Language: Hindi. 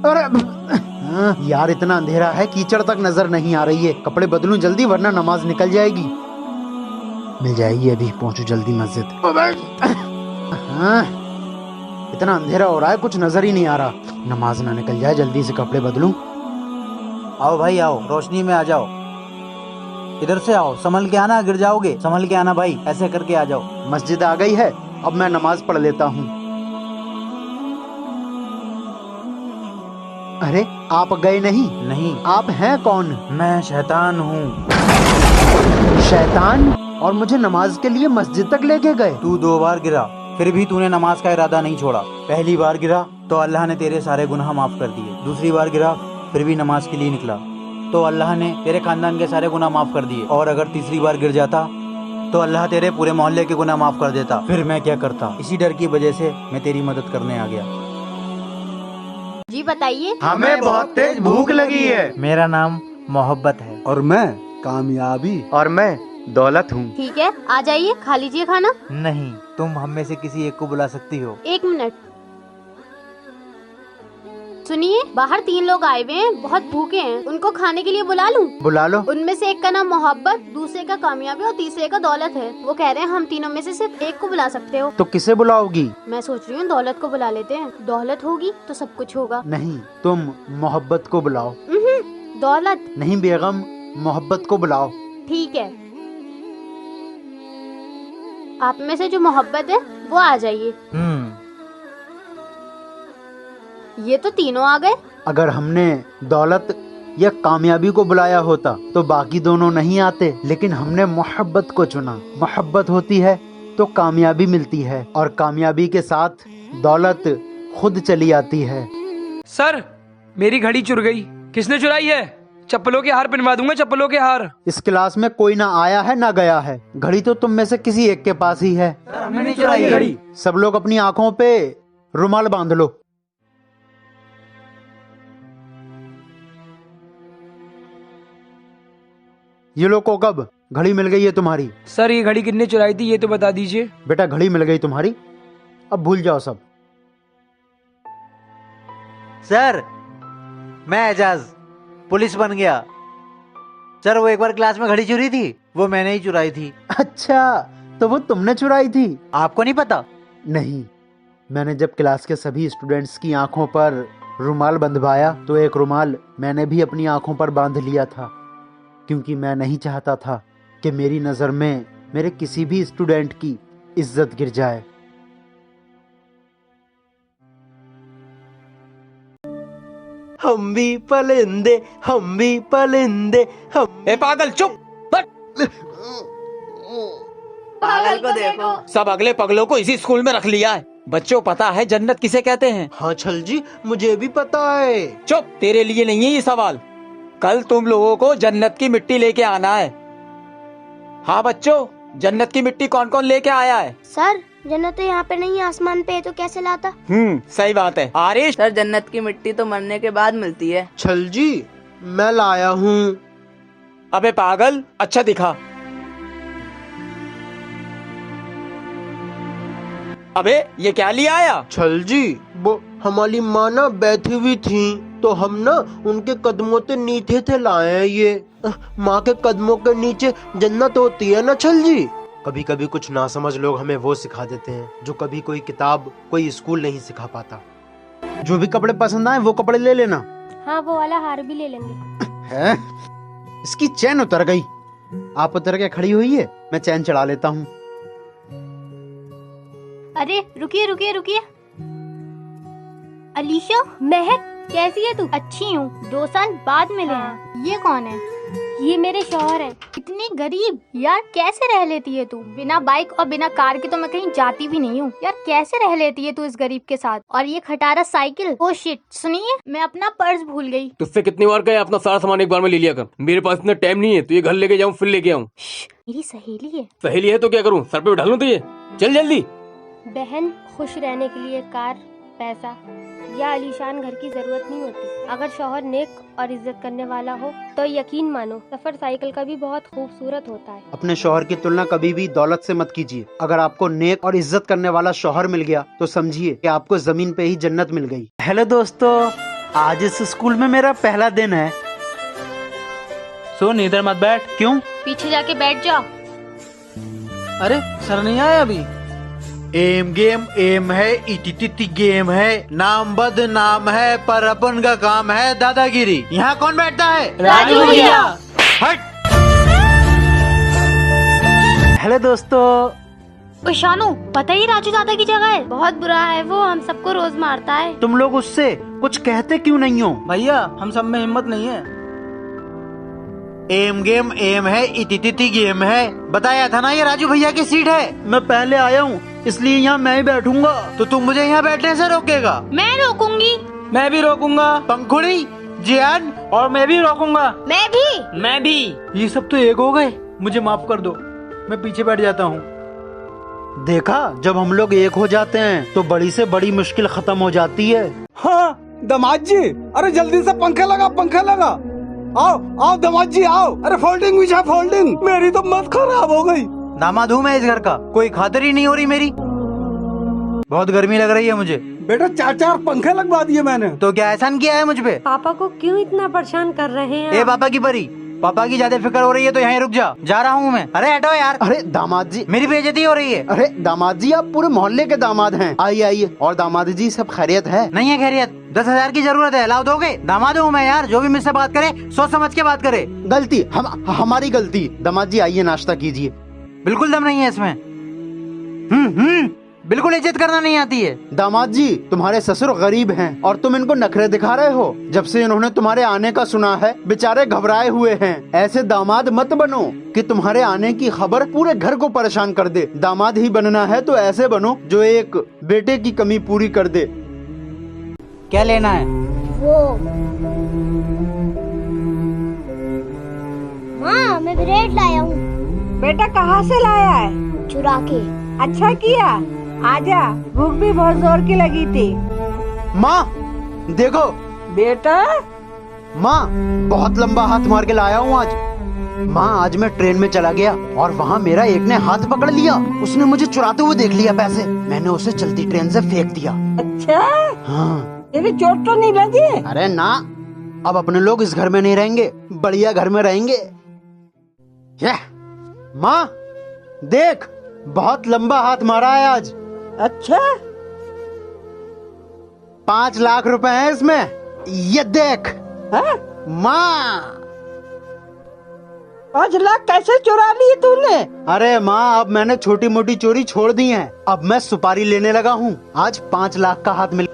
अरे यार इतना अंधेरा है, कीचड़ तक नजर नहीं आ रही है। कपड़े बदलूं जल्दी वरना नमाज निकल जाएगी। मिल जाएगी, अभी पहुंचू जल्दी मस्जिद। हाँ, इतना अंधेरा हो रहा है, कुछ नजर ही नहीं आ रहा। नमाज ना निकल जाए, जल्दी से कपड़े बदलूं। आओ भाई आओ, रोशनी में आ जाओ। इधर से आओ, संभल के आना, गिर जाओगे। संभल के आना भाई, ऐसे करके आ जाओ। मस्जिद आ गई है, अब मैं नमाज पढ़ लेता हूँ। अरे आप गए नहीं? नहीं। आप हैं कौन? मैं शैतान हूँ। शैतान? और मुझे नमाज के लिए मस्जिद तक लेके गए? तू 2 बार गिरा, फिर भी तूने नमाज का इरादा नहीं छोड़ा। पहली बार गिरा तो अल्लाह ने तेरे सारे गुनाह माफ कर दिए। दूसरी बार गिरा फिर भी नमाज के लिए निकला तो अल्लाह ने तेरे खानदान के सारे गुनाह माफ कर दिए। और अगर तीसरी बार गिर जाता तो अल्लाह तेरे पूरे मोहल्ले के गुनाह माफ कर देता। फिर मैं क्या करता? इसी डर की वजह से मैं तेरी मदद करने आ गया। जी बताइए। हमें बहुत तेज भूख लगी है। मेरा नाम मोहब्बत है। और मैं कामयाबी। और मैं दौलत हूँ। ठीक है, आ जाइए, खा लीजिए खाना। नहीं, तुम हम में से किसी एक को बुला सकती हो। 1 मिनट सुनिए, बाहर 3 लोग आए हुए हैं, बहुत भूखे हैं, उनको खाने के लिए बुला लूं? बुला लो। उनमें से एक का नाम मोहब्बत, दूसरे का कामयाबी और तीसरे का दौलत है। वो कह रहे हैं हम तीनों में से सिर्फ एक को बुला सकते हो। तो किसे बुलाओगी? मैं सोच रही हूँ दौलत को बुला लेते हैं। दौलत होगी तो सब कुछ होगा। नहीं, तुम मोहब्बत को बुलाओ। दौलत नहीं बेगम, मोहब्बत को बुलाओ। ठीक है, आप में से जो मोहब्बत है वो आ जाइए। ये तो तीनों आ गए। अगर हमने दौलत या कामयाबी को बुलाया होता तो बाकी दोनों नहीं आते, लेकिन हमने मोहब्बत को चुना। मोहब्बत होती है तो कामयाबी मिलती है और कामयाबी के साथ दौलत खुद चली आती है। सर, मेरी घड़ी चुर गई। किसने चुराई है? चप्पलों के हार पहनवा दूंगा, चप्पलों के हार। इस क्लास में कोई ना आया है ना गया है। घड़ी तो तुम में से किसी एक के पास ही है। हमने नहीं चुराई घड़ी। सब लोग अपनी आंखों पे रुमाल बांध लो। ये लो कोकब, घड़ी मिल गई है तुम्हारी। सर, ये घड़ी किसने चुराई थी ये तो बता दीजिए। बेटा घड़ी मिल गई तुम्हारी, अब भूल जाओ सब। सर, मैं एजाज पुलिस बन गया। सर, वो एक बार क्लास में घड़ी चुरी थी, वो मैंने ही चुराई थी। अच्छा, तो वो तुमने चुराई थी? आपको नहीं पता? नहीं, मैंने जब क्लास के सभी स्टूडेंट्स की आंखों पर रुमाल बंधवाया तो एक रुमाल मैंने भी अपनी आंखों पर बांध लिया था, क्योंकि मैं नहीं चाहता था कि मेरी नज़र में मेरे किसी भी स्टूडेंट की इज्जत गिर जाए। हम भी पलंदे, हम भी पलंदे, हम। ए पागल, चुप। पागल को देखो। सब अगले पगलों को इसी स्कूल में रख लिया है। बच्चों, पता है जन्नत किसे कहते हैं? हाँ छल जी, मुझे भी पता है। चुप, तेरे लिए नहीं है ये सवाल। कल तुम लोगों को जन्नत की मिट्टी लेके आना है। हाँ बच्चों, जन्नत की मिट्टी कौन कौन लेके आया है? सर, जन्नत तो यहाँ पे नहीं है, आसमान पे है, तो कैसे लाता? सही बात है। आरिश, सर, जन्नत की मिट्टी तो मरने के बाद मिलती है। छल जी, मैं लाया हूँ। अबे पागल, अच्छा दिखा। अबे ये क्या लिया आया? छल जी, वो हमारी माँ ना बैठी हुई थी तो हम ना उनके कदमों के नीचे थे लाए हैं ये। माँ के कदमों के नीचे जन्नत होती है ना छल जी। कभी कभी कुछ नासमझ लोग हमें वो सिखा देते हैं जो कभी कोई किताब, कोई स्कूल नहीं सिखा पाता। जो भी कपड़े पसंद आए वो कपड़े ले लेना। हाँ, वो वाला हार भी ले लेंगे। है? इसकी चैन उतर गई। आप उतर के खड़ी हुई है, मैं चैन चढ़ा लेता हूँ। अरे रुकिए रुकिए रुकिए। अलीशा, महक, कैसी है तू? अच्छी हूँ, 2 साल बाद मिले हैं। ये कौन है? ये मेरे शौहर है। इतनी गरीब, यार कैसे रह लेती है तू? बिना बाइक और बिना कार के तो मैं कहीं जाती भी नहीं हूँ। यार कैसे रह लेती है तू इस गरीब के साथ? और ये खटारा साइकिल। ओ शिट, सुनिए, मैं अपना पर्स भूल गई। तुझसे कितनी बार कहे अपना सारा सामान एक बार में ले लिया कर। मेरे पास इतना टाइम नहीं है, तो ये घर लेके जाऊँ फिर लेके आऊँ। मेरी सहेली है। सहेली है तो क्या करूँ, सर पे बिठा लूँ तुझे? चल जल्दी। बहन, खुश रहने के लिए कार, पैसा या आलीशान घर की जरूरत नहीं होती। अगर शौहर नेक और इज्जत करने वाला हो तो यकीन मानो सफर साइकिल का भी बहुत खूबसूरत होता है। अपने शौहर की तुलना कभी भी दौलत से मत कीजिए। अगर आपको नेक और इज्जत करने वाला शौहर मिल गया तो समझिए कि आपको जमीन पे ही जन्नत मिल गई। हेलो दोस्तों, आज इस स्कूल में मेरा पहला दिन है। सुन, इधर मत बैठ। क्यों? पीछे जाके बैठ जाओ। अरे सर नहीं आया अभी। एम गेम एम है, इतितिति गेम है, नाम बद नाम है, पर अपन का काम है दादागिरी। यहाँ कौन बैठता है? राजू भैया। हट। हेलो दोस्तों। ओ शानू, पता ही राजू दादा की जगह है। बहुत बुरा है वो, हम सबको रोज मारता है। तुम लोग उससे कुछ कहते क्यों नहीं हो? भैया हम सब में हिम्मत नहीं है। एम गेम एम है, इतितिति गेम है। बताया था ना ये राजू भैया की सीट है। मैं पहले आया हूँ इसलिए यहाँ मैं ही बैठूंगा। तो तुम मुझे यहाँ बैठने से रोकेगा? मैं रोकूंगी। मैं भी रोकूंगा। पंखुड़ी, जियान और मैं भी रोकूंगा। मैं भी। मैं भी। ये सब तो एक हो गए। मुझे माफ कर दो, मैं पीछे बैठ जाता हूँ। देखा, जब हम लोग एक हो जाते हैं तो बड़ी से बड़ी मुश्किल खत्म हो जाती है। हाँ दामाद जी, अरे जल्दी से पंखा लगा, पंखा लगा। आओ आओ दामाद जी आओ। अरे फोल्डिंग बिछा, फोल्डिंग। मेरी तो मत खराब हो गई। दामाद हूँ मैं इस घर का, कोई खातिर ही नहीं हो रही मेरी। बहुत गर्मी लग रही है मुझे। बेटा 4 पंखे लगवा दिए मैंने। तो क्या एहसान किया है मुझ पे? पापा को क्यों इतना परेशान कर रहे हैं ए आप? पापा की परी, पापा की ज्यादा फिक्र हो रही है तो यहीं रुक जा रहा हूँ मैं। अरे हटो यार, अरे दामाद जी, मेरी बेइज्जती हो रही है। अरे दामाद जी, आप पूरे मोहल्ले के दामाद हैं। आइए आइए। और दामाद जी, सब खैरियत है? नहीं है खैरियत। 10,000 की जरूरत है, लाओ दोगे? दामाद हूँ मैं यार, जो भी मुझसे बात करे सोच समझ के बात करे। गलती हमारी गलती। दामाद जी आइए, नाश्ता कीजिए। बिल्कुल दम नहीं है इसमें। बिल्कुल इज्जत करना नहीं आती है। दामाद जी, तुम्हारे ससुर गरीब हैं और तुम इनको नखरे दिखा रहे हो। जब से इन्होंने तुम्हारे आने का सुना है, बेचारे घबराए हुए हैं। ऐसे दामाद मत बनो कि तुम्हारे आने की खबर पूरे घर को परेशान कर दे। दामाद ही बनना है तो ऐसे बनो जो एक बेटे की कमी पूरी कर दे। क्या लेना है? वो माँ, मैं ब्रेड लाया हूँ। बेटा कहाँ से लाया है? चुरा के। अच्छा किया, आजा, भूख भी बहुत जोर की लगी थी। माँ देखो। बेटा माँ, बहुत लंबा हाथ मार के लाया हूँ आज। माँ, आज मैं ट्रेन में चला गया और वहाँ मेरा एक ने हाथ पकड़ लिया। उसने मुझे चुराते हुए देख लिया पैसे। मैंने उसे चलती ट्रेन से फेंक दिया। अच्छा, हाँ। तेरी चोट तो नहीं लगी? अरे ना, अब अपने लोग इस घर में नहीं रहेंगे, बढ़िया घर में रहेंगे। माँ देख, बहुत लंबा हाथ मारा है आज। अच्छा, 5 लाख रुपए हैं इसमें, ये देख। हाँ? माँ 5 लाख कैसे चुरा लिए तूने? अरे माँ, अब मैंने छोटी मोटी चोरी छोड़ दी है। अब मैं सुपारी लेने लगा हूँ। आज 5 लाख का हाथ मिल